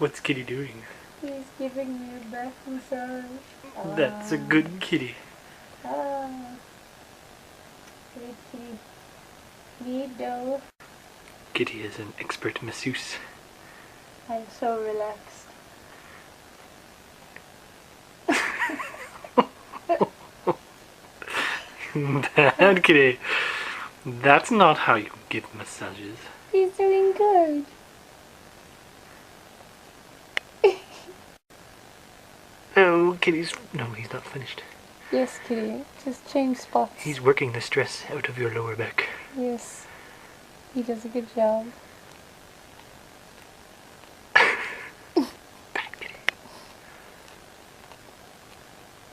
What's Kitty doing? He's giving me a back massage. That's a good kitty. Good kitty. Need dough. Kitty is an expert masseuse. I'm so relaxed. Bad kitty. That's not how you give massages. He's doing good. Oh, Kitty's... No, he's not finished. Yes, kitty. Just change spots. He's working the stress out of your lower back. Yes. He does a good job.